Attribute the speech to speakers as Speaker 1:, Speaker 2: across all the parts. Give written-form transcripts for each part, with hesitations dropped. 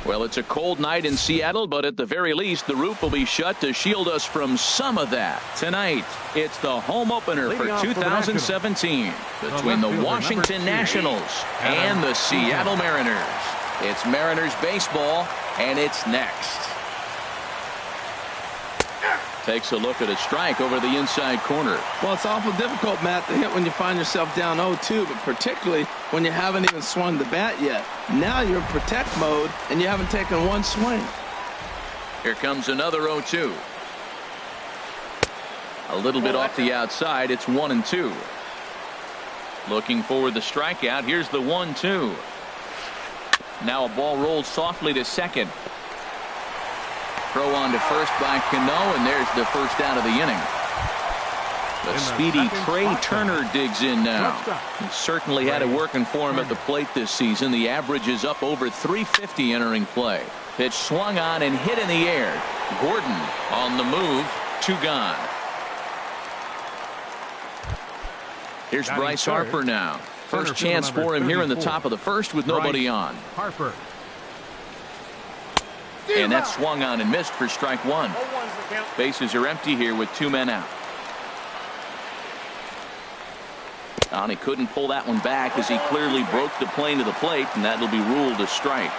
Speaker 1: Well, it's a cold night in Seattle, but at the very least, the roof will be shut to shield us from some of that. Tonight, it's the home opener for 2017 between the Washington Nationals and the Seattle Mariners. It's Mariners baseball, and it's next. Takes a look at a strike over the inside corner.
Speaker 2: Well, it's awful difficult, Matt, to hit when you find yourself down 0-2, but particularly when you haven't even swung the bat yet. Now you're in protect mode, and you haven't taken one swing.
Speaker 1: Here comes another 0-2. A little bit off the outside. It's 1-2. Looking for the strikeout. Here's the 1-2. Now a ball rolls softly to second. Throw on to first by Cano, and there's the first out of the inning. The speedy Trey Turner digs in now. He certainly had it working for him at the plate this season. The average is up over 350 entering play. Pitch swung on and hit in the air. Gordon on the move. 2 gone. Here's Bryce Harper now. First chance for him here in the top of the first with nobody on.
Speaker 3: Harper.
Speaker 1: And that swung on and missed for strike 1. Bases are empty here with 2 men out. And he couldn't pull that one back as he clearly broke the plane to the plate, and that'll be ruled a strike.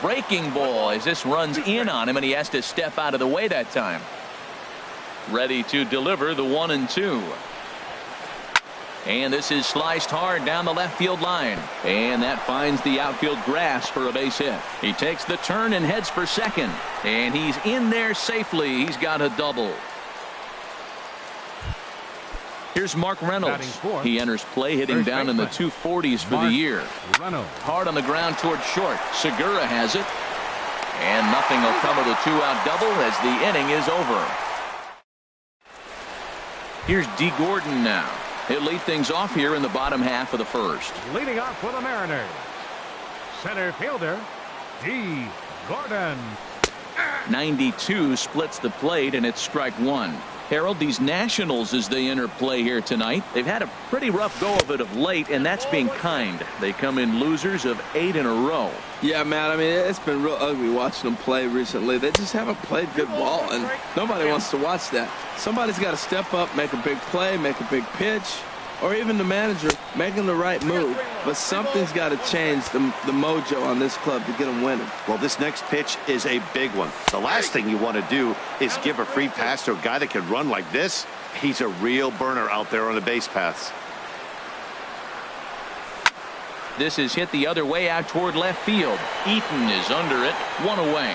Speaker 1: Breaking ball as this runs in on him, and he has to step out of the way that time. Ready to deliver the 1-2. And this is sliced hard down the left field line. And that finds the outfield grass for a base hit. He takes the turn and heads for second. And he's in there safely. He's got a double. Here's Mark Reynolds. He enters play hitting down in the 240s for the year. Hard on the ground toward short. Segura has it. And nothing will come of the 2-out double as the inning is over. Here's D. Gordon now. He'll lead things off here in the bottom half of the first.
Speaker 3: Leading off for the Mariners, center fielder D. Gordon.
Speaker 1: 92 splits the plate, and it's strike 1. Harold, these Nationals, as they enter play here tonight, they've had a pretty rough go of it of late, and that's being kind. They come in losers of 8 in a row.
Speaker 2: Yeah, Matt, I mean, it's been real ugly watching them play recently. They just haven't played good ball, and nobody wants to watch that. Somebody's got to step up, make a big play, make a big pitch, or even the manager making the right move. But something's got to change the mojo on this club to get them winning.
Speaker 4: Well, this next pitch is a big one. The last thing you want to do is give a free pass to a guy that can run like this. He's a real burner out there on the base paths.
Speaker 1: This is hit the other way out toward left field. Eaton is under it. 1 away.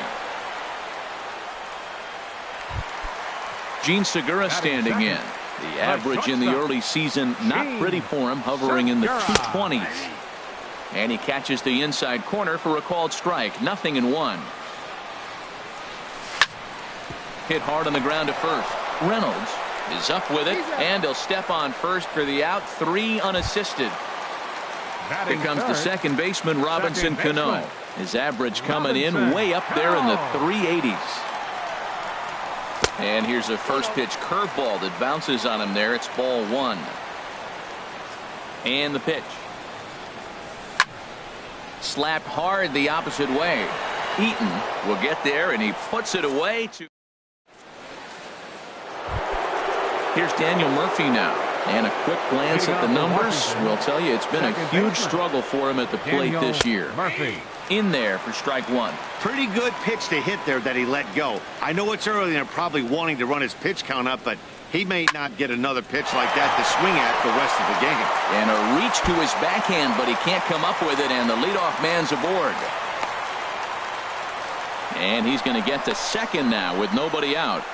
Speaker 1: Gene Segura standing in. The average in the early season, not pretty for him, hovering in the 220s. And he catches the inside corner for a called strike. 0-1. Hit hard on the ground to first. Reynolds is up with it, and he'll step on first for the out. 3 unassisted. Here comes the second baseman, Robinson Cano. His average coming in way up there in the 380s. And here's a first pitch curveball that bounces on him there. It's ball 1. And the pitch. Slapped hard the opposite way. Eaton will get there, and he puts it away. Here's Daniel Murphy now. And a quick glance at the numbers will tell you it's been a huge struggle for him at the plate this year. In there for strike 1.
Speaker 4: Pretty good pitch to hit there that he let go. I know it's early and they're probably wanting to run his pitch count up, but he may not get another pitch like that to swing at the rest of the game.
Speaker 1: And a reach to his backhand, but he can't come up with it, and the leadoff man's aboard. And he's going to get to second now with nobody out.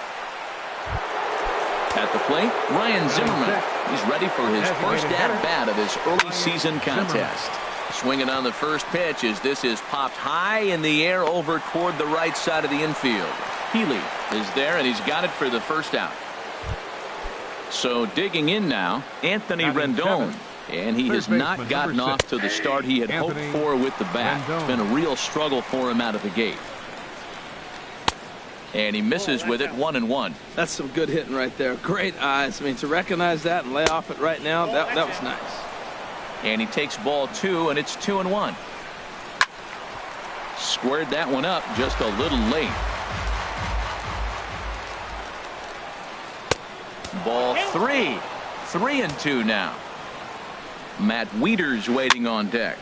Speaker 1: At the plate, Ryan Zimmerman. He's ready for his first at-bat of this early season contest. Swinging on the first pitch as this is popped high in the air over toward the right side of the infield. Healy is there, and he's got it for the first out. So digging in now, Anthony Rendon. And he has not gotten off to the start he had hoped for with the bat. It's been a real struggle for him out of the gate. And he misses with it. 1-1.
Speaker 2: That's some good hitting right there. Great eyes. I mean, to recognize that and lay off it right now, that was nice.
Speaker 1: And he takes ball 2, and it's 2-1. Squared that one up just a little late. Ball 3. 3-2 now. Matt Wieters waiting on deck.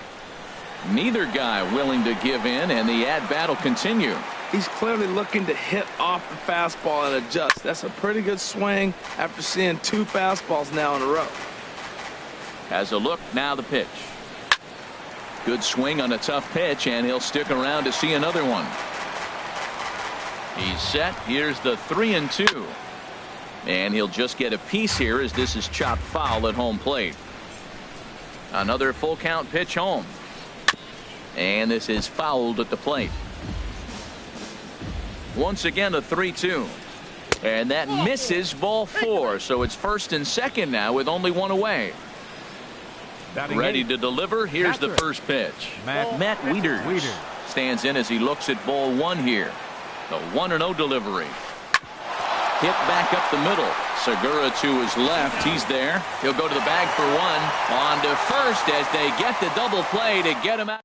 Speaker 1: Neither guy willing to give in, and the at-bat will continue.
Speaker 2: He's clearly looking to hit off the fastball and adjust. That's a pretty good swing after seeing 2 fastballs now in a row.
Speaker 1: Has a look, now the pitch. Good swing on a tough pitch, and he'll stick around to see another one. He's set. Here's the 3-2. And he'll just get a piece here as this is chopped foul at home plate. Another full count pitch home. And this is fouled at the plate. Once again a 3-2. And that misses, ball 4. So it's first and second now with only 1 away. Ready to deliver. Here's the first pitch. Matt Wieters stands in as he looks at ball 1 here. The 1-0 delivery. Hit back up the middle. Segura to his left. He's there. He'll go to the bag for 1. On to first as they get the double play to get him out.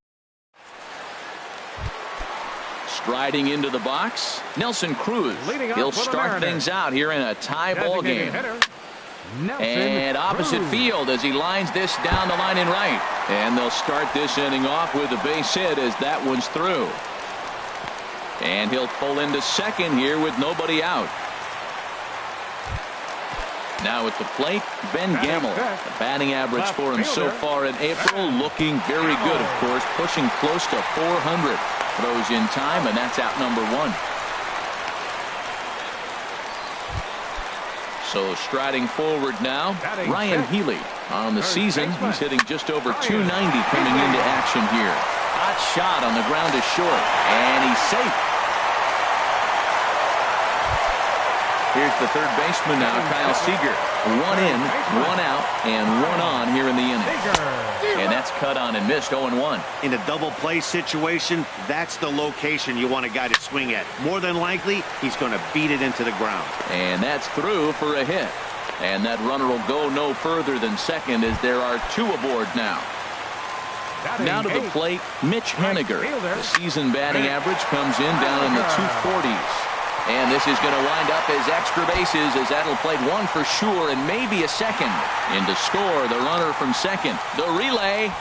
Speaker 1: Striding into the box, Nelson Cruz. He'll start things out here in a tie ball game. And opposite field as he lines this down the line in right. And they'll start this inning off with a base hit as that one's through. And he'll pull into second here with nobody out. Now at the plate, Ben Gamel. The batting average for him so far in April looking very good, of course, pushing close to 400. Throws in time, and that's out number 1. So striding forward now, Ryan Healy. On the season, he's hitting just over 290 coming into action here. Hot shot on the ground is short, and he's safe. Here's the third baseman now, Kyle Seager. 1 in, 1 out, and 1 on here in the inning. And that's cut on and missed. 0-1.
Speaker 4: In a double play situation, that's the location you want a guy to swing at. More than likely, he's going to beat it into the ground.
Speaker 1: And that's through for a hit. And that runner will go no further than second as there are 2 aboard now. Now to the plate, Mitch Haniger. The season batting average comes in down in the 240s. And this is going to wind up as extra bases as that'll play 1 for sure and maybe a second. In to score the runner from second. The relay.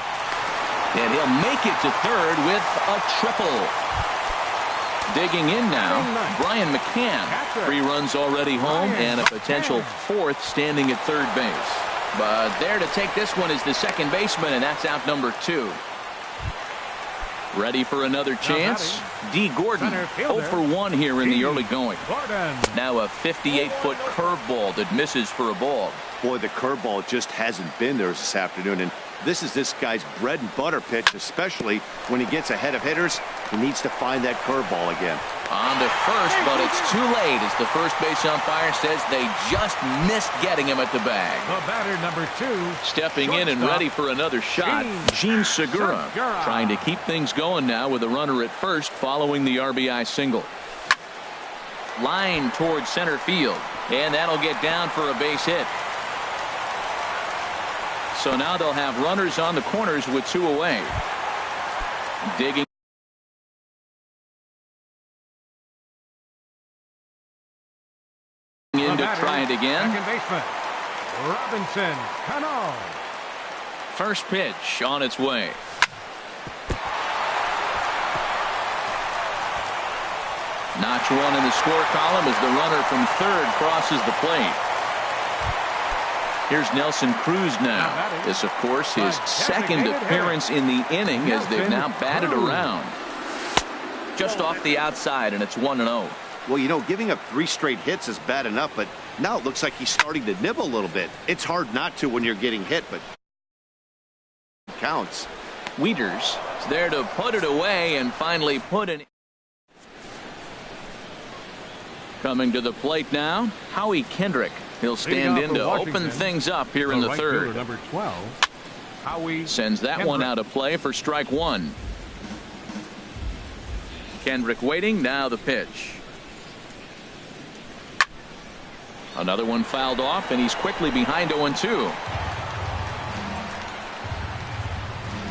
Speaker 1: And he'll make it to third with a triple. Digging in now, Brian McCann. 3 runs already home and a potential 4th standing at third base. But there to take this one is the second baseman, and that's out number 2. Ready for another chance. D. Gordon, 0 for 1 here in the early going. Now a 58-foot curveball that misses for a ball.
Speaker 4: Boy, the curveball just hasn't been there this afternoon, and this is this guy's bread and butter pitch, especially when he gets ahead of hitters. He needs to find that curveball again.
Speaker 1: On to first, but it's too late as the first base umpire says they just missed getting him at the bag.
Speaker 3: The batter, number 2.
Speaker 1: Stepping in and ready for another shot, Gene Segura, trying to keep things going now with a runner at first following the RBI single. Line towards center field, and that'll get down for a base hit. So now they'll have runners on the corners with 2 away. Digging in to try it again.
Speaker 3: Second baseman, Robinson Cano.
Speaker 1: First pitch on its way. Notch 1 in the score column as the runner from third crosses the plate. Here's Nelson Cruz now. This, of course, his second appearance in the inning as they've now batted around. Just off the outside, and it's 1-0.
Speaker 4: Well, you know, giving up 3 straight hits is bad enough, but now it looks like he's starting to nibble a little bit. It's hard not to when you're getting hit, but it counts.
Speaker 1: Wieters is there to put it away and finally put it. Coming to the plate now, Howie Kendrick. He'll stand in to open things up here in the third.
Speaker 3: Number 12, Howie
Speaker 1: sends that
Speaker 3: Kendrick.
Speaker 1: one out of play for strike 1. Kendrick waiting. Now the pitch. Another one fouled off, and he's quickly behind 0-2.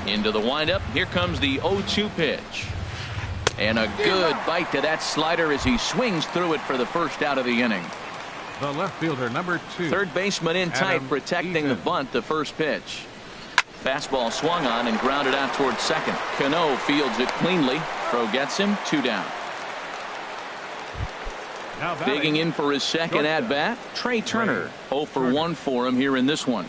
Speaker 1: Into the windup. Here comes the 0-2 pitch. And a good bite to that slider as he swings through it for the first out of the inning.
Speaker 3: The left fielder, number 2.
Speaker 1: Third baseman in tight, protecting the bunt, the first pitch. Fastball swung on and grounded out towards second. Cano fields it cleanly. Throw gets him. 2 down. Digging in for his second at-bat, Trey Turner. 0 for 1 for him here in this one.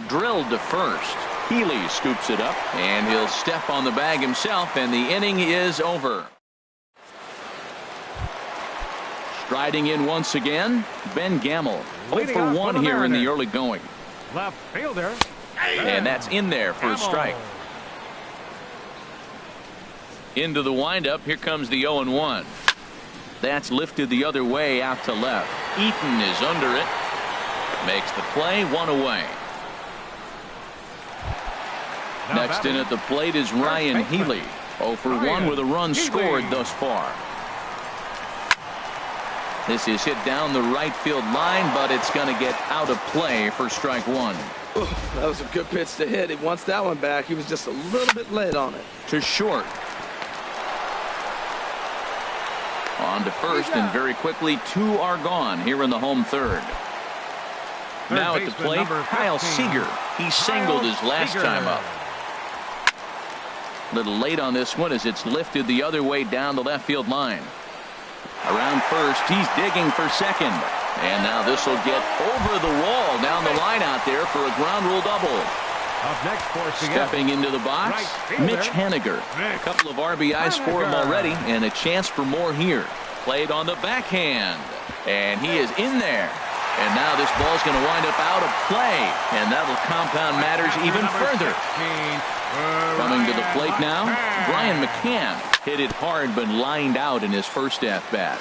Speaker 1: Drilled to first. Healy scoops it up, and he'll step on the bag himself, and the inning is over. Striding in once again, Ben Gamel. 0 for 1 here in the early going.
Speaker 3: Left fielder.
Speaker 1: And that's in there for a strike. Into the windup. Here comes the 0-1. That's lifted the other way out to left. Eaton is under it. Makes the play. 1 away. Next in at the plate is Ryan Healy. 0 for 1 with a run scored thus far. This is hit down the right field line, but it's going to get out of play for strike 1.
Speaker 2: That was a good pitch to hit. He wants that one back. He was just a little bit late on it.
Speaker 1: To short. On to first, and very quickly 2 are gone here in the home third. Now at the plate, Kyle Seager. He singled his last time up. A little late on this one as it's lifted the other way down the left field line. Around first, he's digging for second. And now this will get over the wall down the line out there for a ground rule double.
Speaker 3: Up next,
Speaker 1: stepping into the box, Mitch Haniger. A couple of RBIs for him already, and a chance for more here. Played on the backhand, and he is in there. And now this ball's going to wind up out of play, and that'll compound matters even further. Coming to the plate now, Brian McCann hit it hard but lined out in his first at-bat.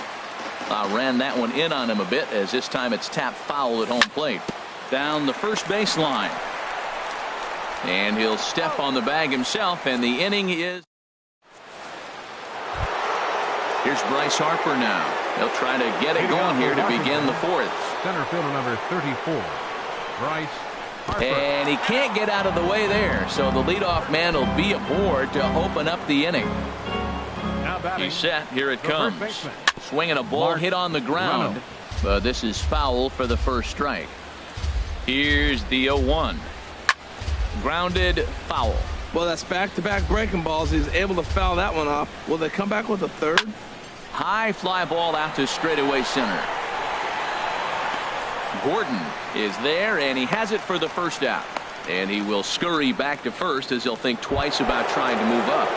Speaker 1: Ran that one in on him a bit, as this time it's tapped foul at home plate. Down the first baseline. And he'll step on the bag himself, and the inning is. Here's Bryce Harper now. They'll try to get it going here to begin the fourth.
Speaker 3: Center fielder number 34, Bryce Harper.
Speaker 1: And he can't get out of the way there, so the leadoff man will be aboard to open up the inning. He's set. Here it comes. Swinging a ball hit on the ground. But this is foul for the first strike. Here's the 0-1. Grounded, foul.
Speaker 2: Well, that's back-to-back breaking balls. He's able to foul that one off. Will they come back with a third?
Speaker 1: High fly ball out to straightaway center. Gordon is there, and he has it for the first out. And he will scurry back to first as he'll think twice about trying to move up.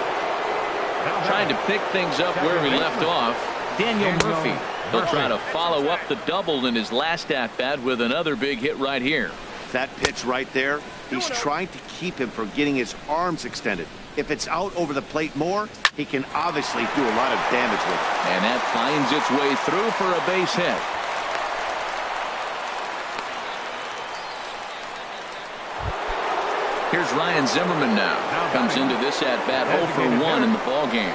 Speaker 1: Trying to pick things up where he left off. Daniel Murphy. He'll try to follow up the double in his last at-bat with another big hit right here.
Speaker 4: That pitch right there, he's trying to keep him from getting his arms extended. If it's out over the plate more, he can obviously do a lot of damage with it.
Speaker 1: And that finds its way through for a base hit. Here's Ryan Zimmerman now. Comes into this at-bat 0 for 1 in the ballgame.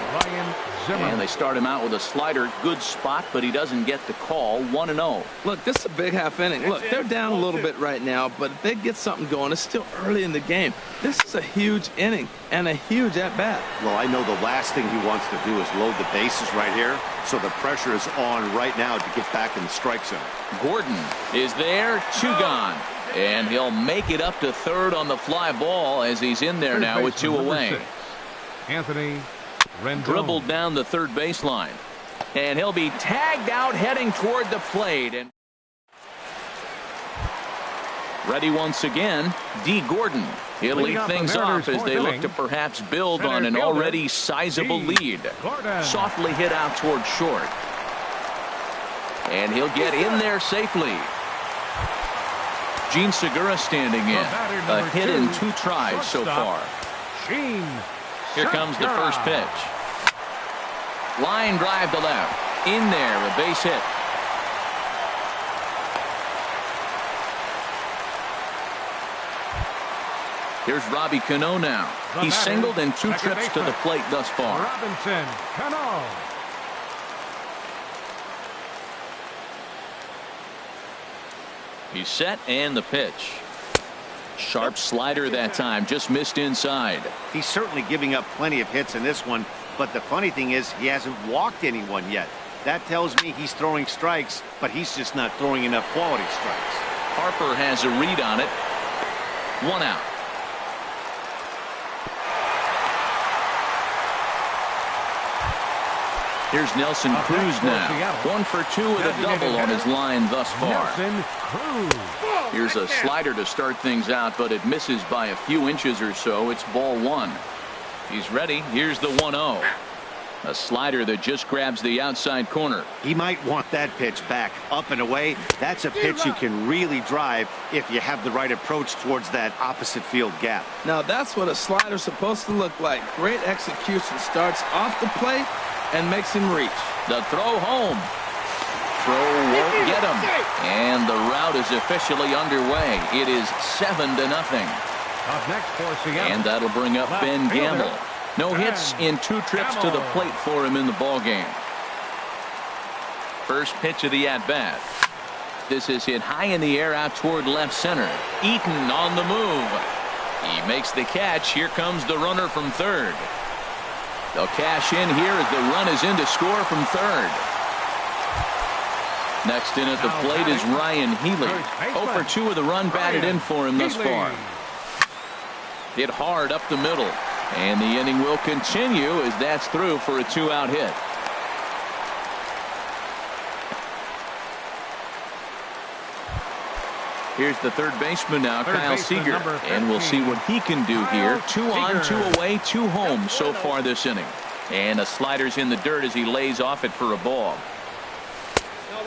Speaker 1: And they start him out with a slider. Good spot, but he doesn't get the call. 1-0.
Speaker 2: Look, this is a big half inning. Look, they're down a little bit right now, but if they get something going, it's still early in the game. This is a huge inning and a huge at-bat.
Speaker 4: Well, I know the last thing he wants to do is load the bases right here, so the pressure is on right now to get back in the strike zone.
Speaker 1: Gordon is there. 2 gone. And he'll make it up to third on the fly ball as he's in there now with 2 away.
Speaker 3: Anthony Rendon.
Speaker 1: Dribbled down the third baseline. And he'll be tagged out heading toward the plate. And ready once again, D. Gordon. He'll lead things off as they look to perhaps build on an already sizable lead. Softly hit out toward short. And he'll get in there safely. Gene Segura standing in. A hit in 2 tries so far. Here comes the first pitch. Line drive to left. In there, a base hit. Here's Robbie Cano now. He's singled in 2 trips to the plate thus far.
Speaker 3: Robinson Cano.
Speaker 1: He's set and the pitch. Sharp slider that time, just missed inside.
Speaker 4: He's certainly giving up plenty of hits in this one, but the funny thing is he hasn't walked anyone yet. That tells me he's throwing strikes, but he's just not throwing enough quality strikes.
Speaker 1: Harper has a read on it. 1 out. Here's Nelson Cruz now. 1 for 2 with a double on his line thus far. Here's a slider to start things out, but it misses by a few inches or so. It's ball 1. He's ready. Here's the 1-0. A slider that just grabs the outside corner.
Speaker 4: He might want that pitch back up and away. That's a pitch you can really drive if you have the right approach towards that opposite field gap.
Speaker 2: Now that's what a slider's supposed to look like. Great execution. Starts off the plate and makes him reach.
Speaker 1: The throw home. Throw won't get him. And the rout is officially underway. It is 7-0.
Speaker 3: Up next for Seattle.
Speaker 1: And that'll bring up Ben Gamble. No hits in 2 trips to the plate for him in the ballgame. First pitch of the at-bat. This is hit high in the air out toward left center. Eaton on the move. He makes the catch. Here comes the runner from third. They'll cash in here as the run is in to score from third. Next in at the plate is Ryan Healy. 0 for 2 with a run batted in for him thus far. Hit hard up the middle. And the inning will continue as that's through for a 2-out hit. Here's the third baseman now, Kyle Seager. And we'll see what he can do here. 2 on, 2 away, 2 home so far this inning. And a slider's in the dirt as he lays off it for a ball.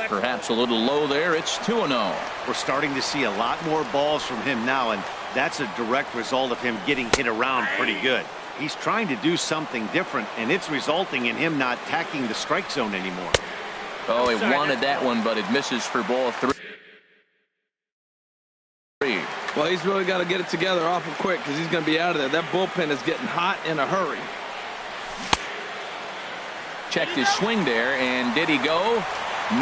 Speaker 1: Perhaps a little low there. It's 2-0.
Speaker 4: We're starting to see a lot more balls from him now, and that's a direct result of him getting hit around pretty good. He's trying to do something different, and it's resulting in him not attacking the strike zone anymore.
Speaker 1: Oh, he wanted that one, but it misses for ball 3.
Speaker 2: Well, he's really got to get it together awful quick because he's going to be out of there. That bullpen is getting hot in a hurry.
Speaker 1: Checked his swing there, and did he go?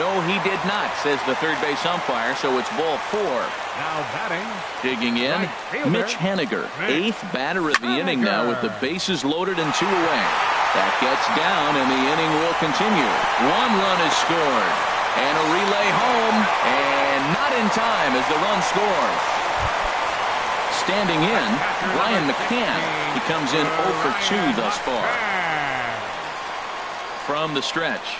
Speaker 1: No, he did not, says the third base umpire, so it's ball 4.
Speaker 3: Now batting.
Speaker 1: Digging in, Mitch Haniger, 8th batter of the inning now with the bases loaded and 2 away. That gets down, and the inning will continue. 1 run is scored, and a relay home, and not in time as the run scores. Standing in, Brian McCann. He comes in 0 for 2 thus far. From the stretch.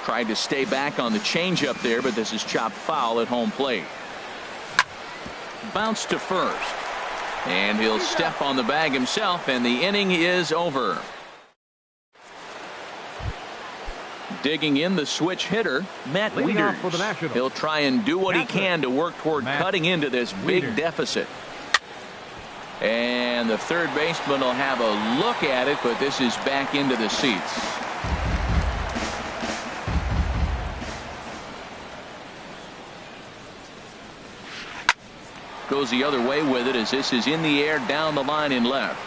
Speaker 1: Tried to stay back on the changeup there, but this is chopped foul at home plate. bounce to first. And he'll step on the bag himself, and the inning is over. Digging in the switch hitter, Matt Wieters. He'll try and do what he can to work toward cutting into this big deficit. And the third baseman will have a look at it, but this is back into the seats. Goes the other way with it as this is in the air down the line in left.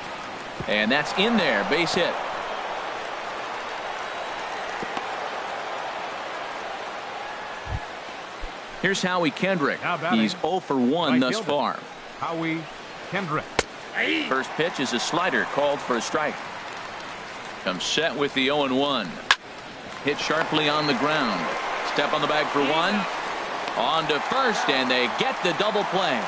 Speaker 1: And that's in there. Base hit. Here's Howie Kendrick. He's 0 for 1 thus far.
Speaker 3: Howie Kendrick.
Speaker 1: First pitch is a slider called for a strike. Comes set with the 0-1. Hit sharply on the ground. Step on the bag for one. On to first, and they get the double play.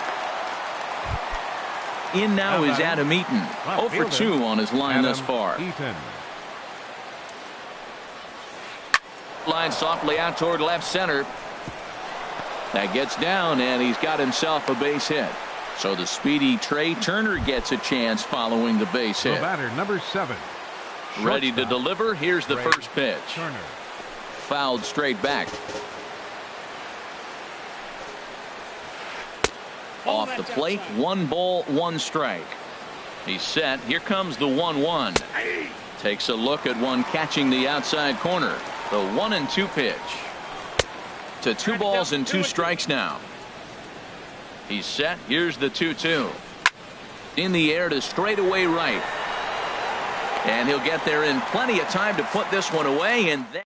Speaker 1: In now is Adam Eaton. 0 for 2 on his line thus far. Line softly out toward left center. That gets down, and he's got himself a base hit. So the speedy Trey Turner gets a chance following the base hit.
Speaker 3: The batter, number 7.
Speaker 1: Ready to deliver. Here's the first pitch.
Speaker 3: Turner.
Speaker 1: Fouled straight back. Off the plate, 1 ball, 1 strike. He's set. Here comes the 1-1. Takes a look at one catching the outside corner. The 1-2 pitch. To 2 balls and 2 strikes now. He's set. Here's the 2-2. In the air to straightaway right. And he'll get there in plenty of time to put this one away. And then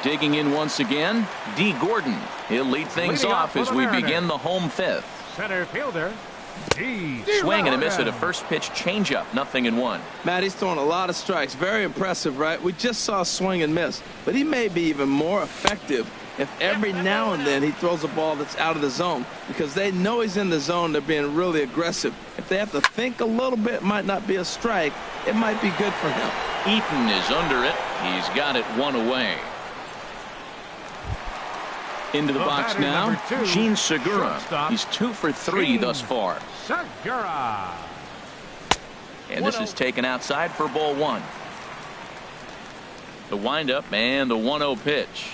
Speaker 1: digging in once again, D. Gordon. He'll lead things off as we begin the home 5th.
Speaker 3: Center fielder, D.
Speaker 1: Swing and a miss at a first pitch changeup. 0-1.
Speaker 2: Matt, he's throwing a lot of strikes. Very impressive, right? We just saw swing and miss. But he may be even more effective if every now and then he throws a ball that's out of the zone, because they know he's in the zone. They're being really aggressive. If they have to think a little bit, it might not be a strike. It might be good for him.
Speaker 1: Eaton is under it. He's got it 1 away. Into the box now, Gene Segura. He's 2 for 3 thus far.
Speaker 3: Segura.
Speaker 1: And this is taken outside for ball 1. The windup and the 1-0 pitch.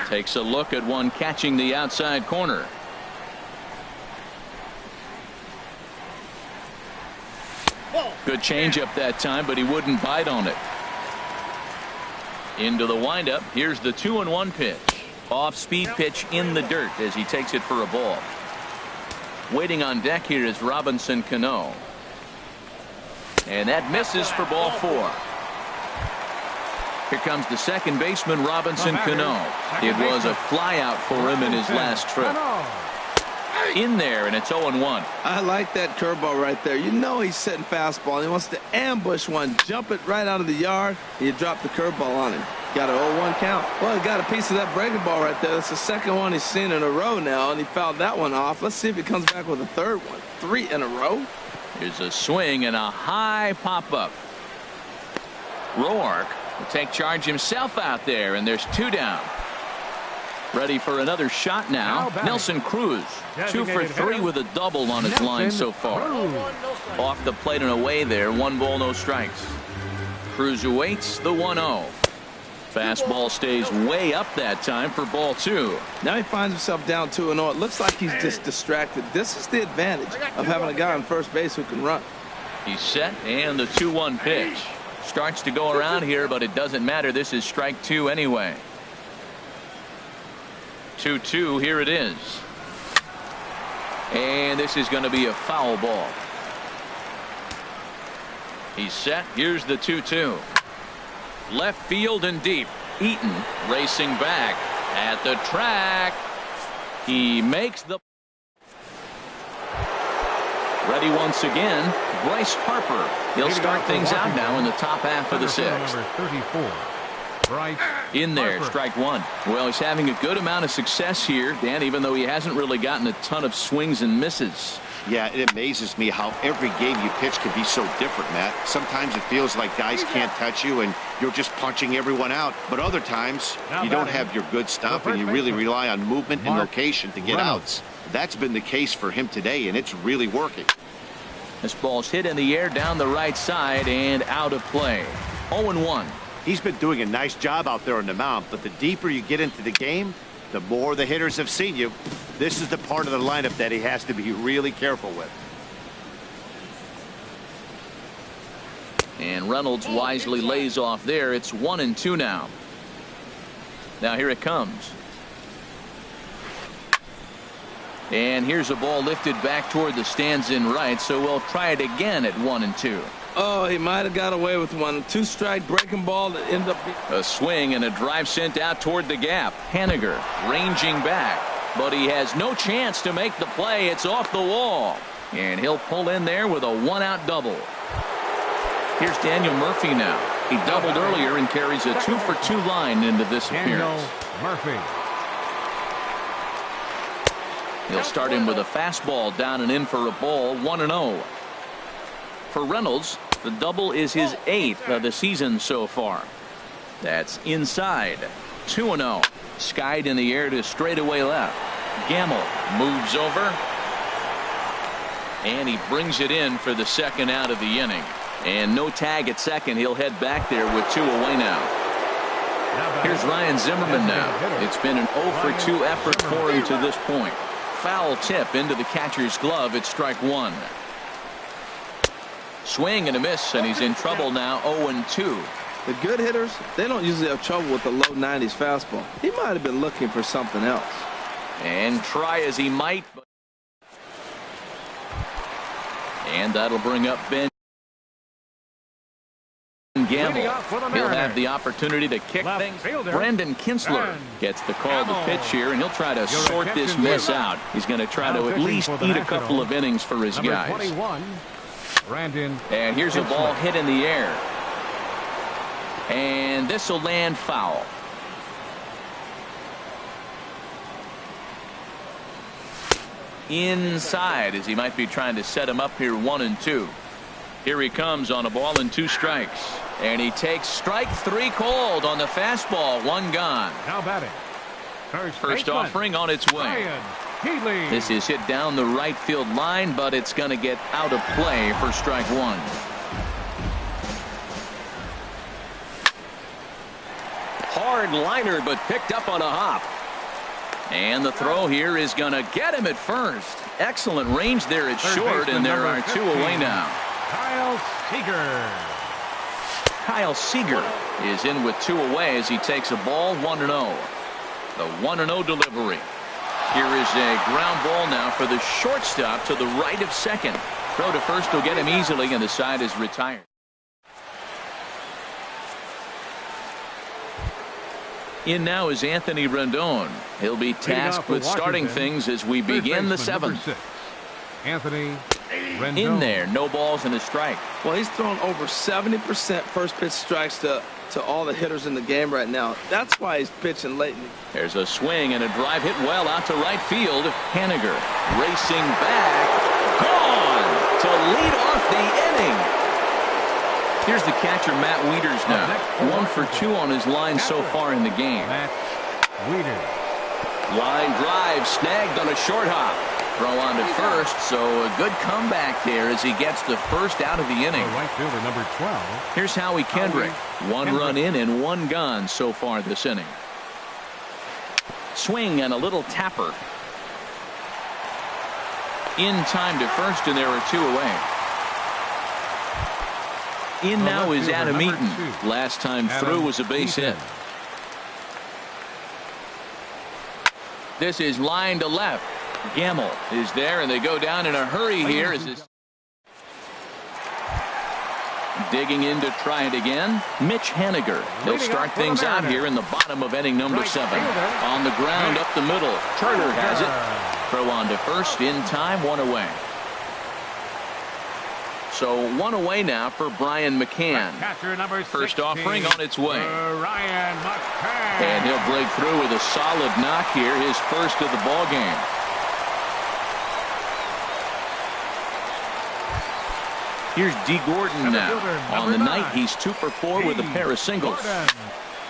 Speaker 1: Takes a look at one catching the outside corner. Good changeup that time, but he wouldn't bite on it. Into the windup. Here's the 2-1 pitch. Off speed pitch in the dirt as he takes it for a ball. Waiting on deck here is Robinson Cano. And that misses for ball 4. Here comes the second baseman, Robinson Cano. It was a fly out for him in his last trip. In there, and it's 0-1.
Speaker 2: I like that curveball right there. You know he's setting fastball. He wants to ambush one, jump it right out of the yard, and you drop the curveball on him. Got an 0-1 count. Well, he got a piece of that breaking ball right there. That's the second one he's seen in a row now, and he fouled that one off. Let's see if he comes back with a third one. 3 in a row.
Speaker 1: Here's a swing and a high pop-up. Roark will take charge himself out there, and there's 2 down. Ready for another shot now. Nelson Cruz, 2 for 3 with a double on his line so far. Off the plate and away there, 1 ball, no strikes. Cruz awaits the 1-0. Fastball stays way up that time for ball 2.
Speaker 2: Now he finds himself down 2-0. It looks like he's just distracted. This is the advantage of having a guy on first base who can run.
Speaker 1: He's set, and the 2-1 pitch. Starts to go around here, but it doesn't matter. This is strike 2 anyway. 2-2, here it is. And this is going to be a foul ball. He's set. Here's the 2-2. Left field and deep. Eaton racing back at the track. He makes the ready once again. Bryce Harper. He'll start things out now in the top half of the 6th.
Speaker 3: Number 34, Bryce
Speaker 1: In there,
Speaker 3: Harper.
Speaker 1: strike one. Well, he's having a good amount of success here, Dan, even though he hasn't really gotten a ton of swings and misses.
Speaker 4: Yeah, it amazes me how every game you pitch can be so different, Matt. Sometimes it feels like guys can't touch you and you're just punching everyone out. But other times you don't have your good stuff and you really rely on movement and location to get outs. That's been the case for him today, and it's really working.
Speaker 1: This ball's hit in the air down the right side and out of play. 0-1.
Speaker 4: He's been doing a nice job out there on the mound, but the deeper you get into the game, the more the hitters have seen you. This is the part of the lineup that he has to be really careful with.
Speaker 1: And Reynolds wisely lays off there. It's 1-2 now. Now here it comes. And here's a ball lifted back toward the stands in right, so we'll try it again at 1-2.
Speaker 2: Oh, he might have got away with one. Two-strike breaking ball that ended up being...
Speaker 1: A swing and a drive sent out toward the gap. Haniger ranging back, but he has no chance to make the play. It's off the wall, and he'll pull in there with a one-out double. Here's Daniel Murphy now. He doubled earlier and carries a 2-for-2 line into this appearance.
Speaker 3: Murphy.
Speaker 1: He'll start him with a fastball down and in for a ball. 1-0. For Reynolds, the double is his 8th of the season so far. That's inside. 2-0. Skied in the air to straightaway left. Gamble moves over, and he brings it in for the second out of the inning. And no tag at second. He'll head back there with 2 away now. Here's Ryan Zimmerman now. It's been an 0-for-2 effort for him to this point. Foul tip into the catcher's glove. It's strike one. Swing and a miss, and he's in trouble now. 0-2.
Speaker 2: The good hitters, they don't usually have trouble with the low 90s fastball. He might have been looking for something else.
Speaker 1: And try as he might. And that'll bring up Ben Gamble. He'll have the opportunity to kick things. Brandon Kinsler gets the call to pitch here, and he'll try to sort this mess out. He's going to try to at least eat a couple of innings for his guys. And here's a ball hit in the air. And this will land foul. Inside, as he might be trying to set him up here. 1-2. Here he comes on a ball and 2 strikes. And he takes strike 3 called on the fastball. 1 gone.
Speaker 3: Now batting.
Speaker 1: First offering on its way. This is hit down the right field line, but it's going to get out of play for strike 1. Hard liner, but picked up on a hop. And the throw here is going to get him at first. Excellent range there at short, and there are 2 away now.
Speaker 3: Kyle Seager.
Speaker 1: Kyle Seager is in with 2 away as he takes a ball. 1-0. The 1-0 delivery. Here is a ground ball now for the shortstop to the right of second. Throw to first will get him easily, and the side is retired. In now is Anthony Rendon. He'll be tasked with starting things as we begin the 7th.
Speaker 3: Anthony Rendon.
Speaker 1: In there, no balls and a strike.
Speaker 2: Well, he's thrown over 70% first pitch strikes to all the hitters in the game right now. That's why he's pitching late.
Speaker 1: There's a swing and a drive hit well out to right field. Haniger racing back. Gone to lead off the inning. Here's the catcher, Matt Wieters now. 1 for 2 on his line so far in the game.
Speaker 3: Matt Wieters.
Speaker 1: Line drive snagged on a short hop. Throw on to first, so a good comeback there as he gets the first out of the inning.
Speaker 3: Right fielder number 12.
Speaker 1: Here's Howie Kendrick. 1 run in and 1 gone so far this inning. Swing and a little tapper. In time to first, and there are 2 away. In now is Adam Eaton. Last time through was a base hit. This is line to left. Gamble is there, and they go down in a hurry here. As this digging in to try it again. Mitch Haniger. They'll start things out here in the bottom of inning number 7. On the ground up the middle. Turner has it. Throw on to first in time. 1 away. So one away now for Brian McCann.
Speaker 3: Catcher number
Speaker 1: First
Speaker 3: 16,
Speaker 1: offering on its way.
Speaker 3: Ryan McCann.
Speaker 1: And he'll break through with a solid knock here, his first of the ball game. Here's D. Gordon now. On the night, he's 2 for 4 with a pair of singles.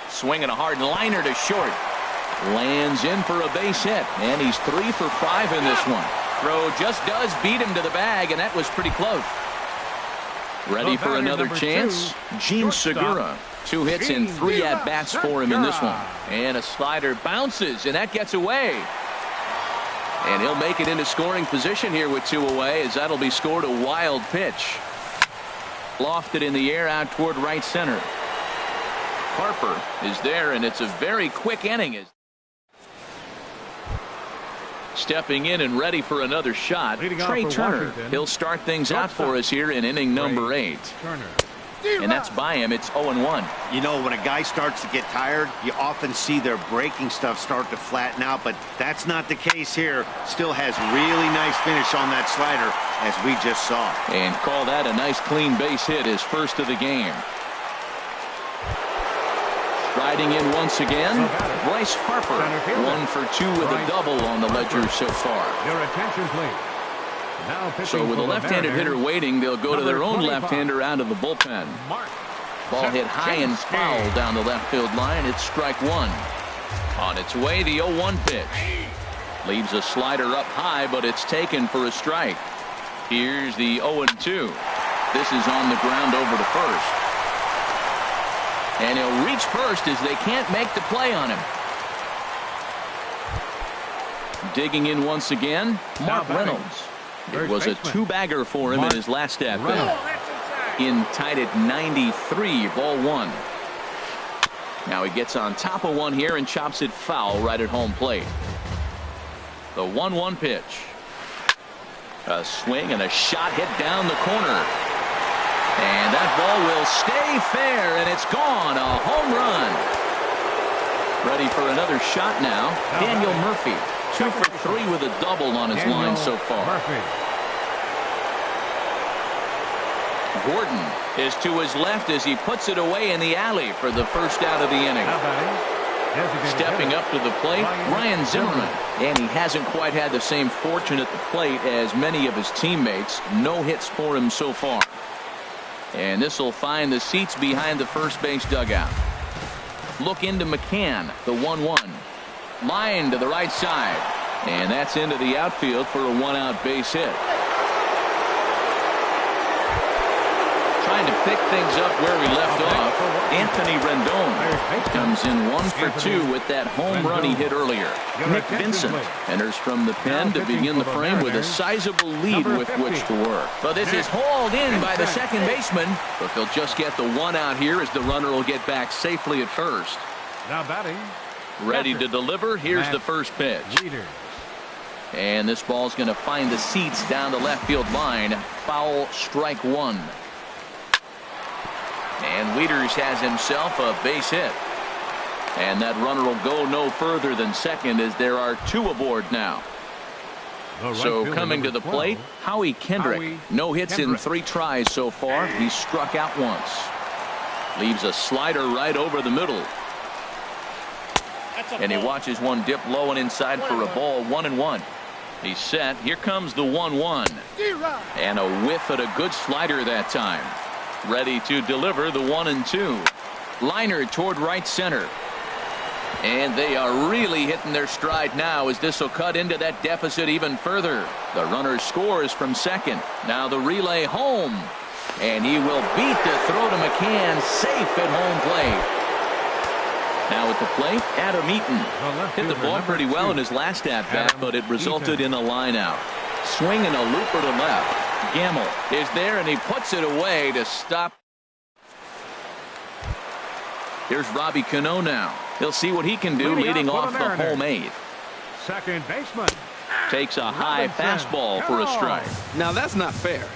Speaker 1: Swinging a hard liner to short. Lands in for a base hit, and he's 3 for 5 in this one. Throw just does beat him to the bag, and that was pretty close. Ready for another chance? Gene Segura. 2 hits and 3 at-bats for him in this one. And a slider bounces, and that gets away. And he'll make it into scoring position here with 2 away, as that'll be scored a wild pitch. Lofted in the air out toward right center. Harper is there, and it's a very quick inning. Stepping in and ready for another shot, Trey Turner. He'll start things out for us here in inning number 8. And that's by him. It's 0-1.
Speaker 4: You know, when a guy starts to get tired, you often see their breaking stuff start to flatten out, but that's not the case here. Still has really nice finish on that slider, as we just saw.
Speaker 1: And call that a nice clean base hit, his first of the game. Riding in once again, Bryce Harper. 1 for 2 with a double on the ledger so far.
Speaker 3: Your attention, please.
Speaker 1: So with a left-handed hitter waiting, they'll go to their own left-hander out of the bullpen. Ball hit high and foul down the left field line. It's strike 1. On its way, the 0-1 pitch. Leaves a slider up high, but it's taken for a strike. Here's the 0-2. This is on the ground over to first. And he'll reach first as they can't make the play on him. Digging in once again, Mark Reynolds. It was a 2-bagger for him in his last at-bat. In tied at 93, ball 1. Now he gets on top of one here and chops it foul right at home plate. The 1-1 pitch. A swing and a shot hit down the corner. And that ball will stay fair, and it's gone. A home run. Ready for another shot now. Daniel Murphy. 2 for 3 with a double on his line so far. Gordon is to his left as he puts it away in the alley for the first out of the inning. Stepping up to the plate, Ryan Zimmerman. And he hasn't quite had the same fortune at the plate as many of his teammates. No hits for him so far. And this will find the seats behind the first base dugout. Look into McCann, the 1-1. Line to the right side. And that's into the outfield for a 1-out base hit. Trying to pick things up where we left off, Anthony Rendon comes in 1 for 2 with that home run he hit earlier. Nick Vincent enters from the pen to begin the frame with a sizable lead with which to work. But this is hauled in by the second baseman, but they'll just get the 1 out here as the runner will get back safely at first.
Speaker 3: Now batting.
Speaker 1: Ready to deliver. Here's the first pitch. And this ball's going to find the seats down the left field line. Foul, strike 1. And Wieters has himself a base hit. And that runner will go no further than second as there are 2 aboard now. So coming to the plate, Howie Kendrick. No hits in 3 tries so far. He's struck out once. Leaves a slider right over the middle. And he watches one dip low and inside for a ball. 1-1. He's set. Here comes the 1-1. And a whiff at a good slider that time. Ready to deliver the 1-2. Liner toward right center. And they are really hitting their stride now as this will cut into that deficit even further. The runner scores from second. Now the relay home. And he will beat the throw to McCann, safe at home plate. Now at the plate, Adam Eaton hit the ball pretty well in his last at-bat, but it resulted in a line out. Swinging a looper to left. Gamble is there, and he puts it away to stop. Here's Robbie Cano now. He'll see what he can do leading off the home 8th.
Speaker 3: Second baseman.
Speaker 1: Takes a high fastball for a strike.
Speaker 2: Now that's not fair.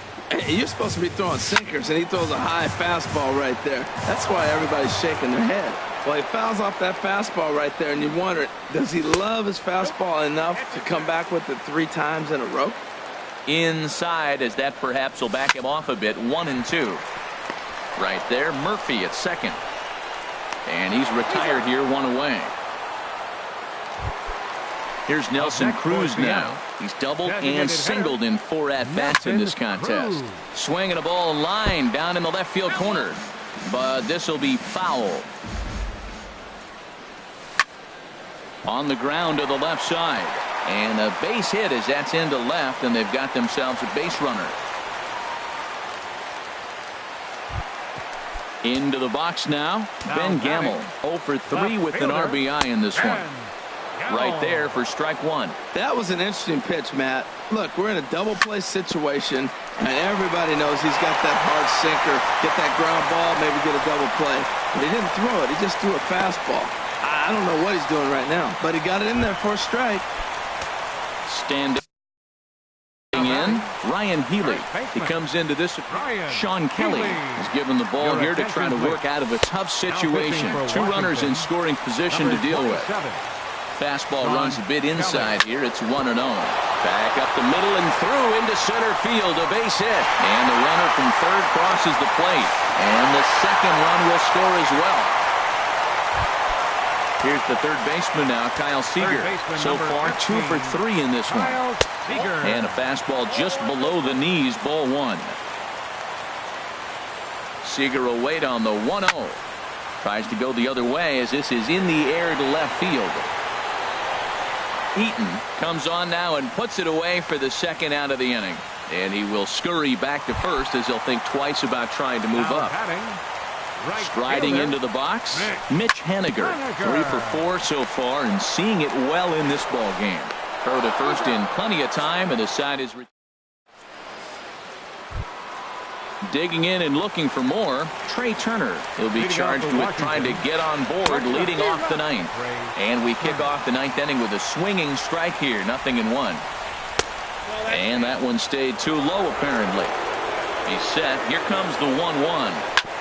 Speaker 2: You're supposed to be throwing sinkers, and he throws a high fastball right there. That's why everybody's shaking their head. Well, he fouls off that fastball right there, and you wonder, does he love his fastball enough to come back with it 3 times in a row?
Speaker 1: inside, as that perhaps will back him off a bit. 1-2. Right there, Murphy at second. And he's retired here, one away. Here's Nelson Cruz now. He's doubled and singled in 4 at-bats in this contest. Swinging a ball line down in the left field corner. But this will be foul. On the ground to the left side. And a base hit as that's into left, and they've got themselves a base runner. Into the box now, Ben Gamel. 0 for 3 with an RBI in this one. Right there for strike one.
Speaker 2: That was an interesting pitch, Matt. Look, we're in a double play situation, and everybody knows he's got that hard sinker, get that ground ball, maybe get a double play. But he didn't throw it. He just threw a fastball. I don't know what he's doing right now, but he got it in there for a strike.
Speaker 1: Standing in, Ryan Healy. He comes into this. Sean Kelly is given the ball here to try to work out of a tough situation. 2 runners in scoring position to deal with. Fastball runs a bit inside here. It's 1-0. Back up the middle and through into center field. A base hit. And the runner from third crosses the plate. And the second run will score as well. Here's the third baseman now, Kyle Seager. So far, 2 for 3 in this one. And a fastball just below the knees, ball 1. Seager will wait on the 1-0. Tries to go the other way as this is in the air to left field. Eaton comes on now and puts it away for the second out of the inning. And he will scurry back to first as he'll think twice about trying to move up. Striding into the box, Mitch Haniger. 3 for 4 so far and seeing it well in this ball game. Throw to first in plenty of time, and the side is digging in and looking for more. Trey Turner. He'll be charged with trying to get on board, leading off the 9th. And we kick off the 9th inning with a swinging strike here. 0-1. And that one stayed too low, apparently. He's set. Here comes the 1-1.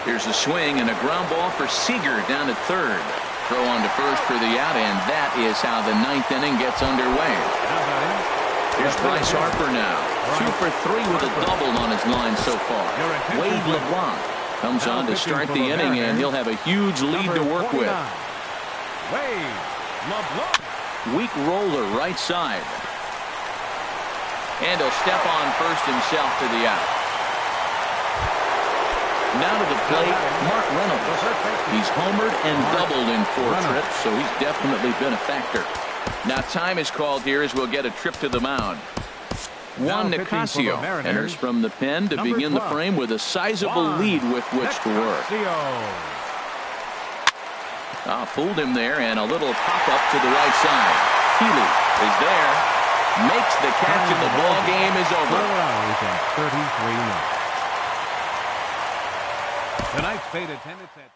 Speaker 1: Here's a swing and a ground ball for Seager down at third. Throw on to first for the out, and that is how the 9th inning gets underway. Here's Bryce Harper now. 2 for 3 with a double on his line so far. Wade LeBlanc comes on to start the inning, and he'll have a huge lead to work with. Weak roller right side. And he'll step on first himself to the out. Now to the plate, Mark Reynolds. He's homered and doubled in 4 trips, so he's definitely been a factor. Now time is called here as we'll get a trip to the mound. Juan Nicasio enters from the pen to begin the frame with a sizable lead with which to work. Fooled him there, and a little pop-up to the right side. Healy is there, makes the catch, and the ball game is over.
Speaker 3: Tonight's fate attendance at